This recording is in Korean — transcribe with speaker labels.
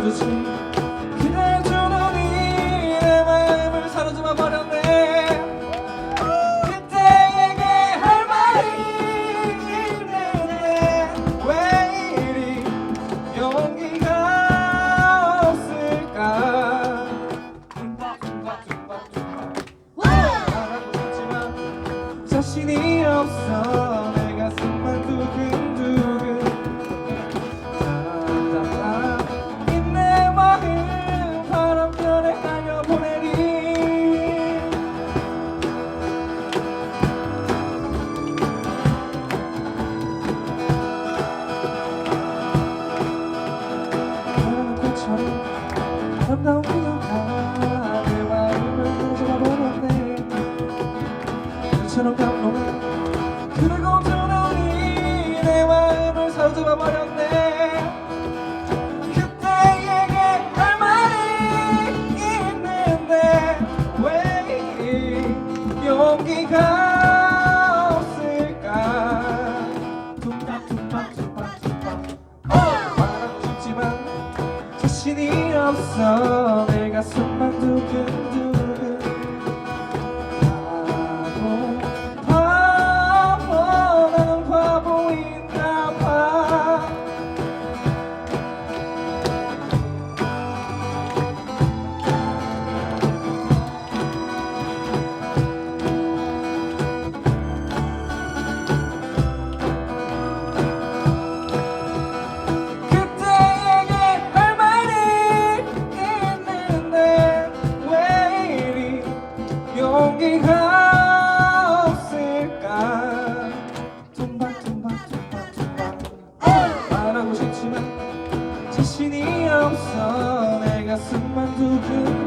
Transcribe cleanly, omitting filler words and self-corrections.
Speaker 1: 마주친 그대 두 눈이 내 마음을 사로잡아 버렸네. 그때에게 할 말이 있는데 왜 이리 용기가 없을까. 말하고 싶지만 자신이 없어. 내 가슴만 두근두근 내 마음 바람결에 날려보내리. 바라는 꽃처럼 아름다운 그녀가 내 마음을 가져가버렸네. 눈처럼 감동한 그리고 두 눈이 내 마음을 사로잡아버렸네. 그때에게 할 말이 있는데 왜 용기가 없을까. tumpak 말하고 싶지만 자신이 없어. 내 가슴만 두근두근 바보 나는 바보인가 봐. 그때에게 할 말이 있는데 왜 이리 용기가 없을까. 말하고 싶지만 자신이 없어. 내 가슴만 두근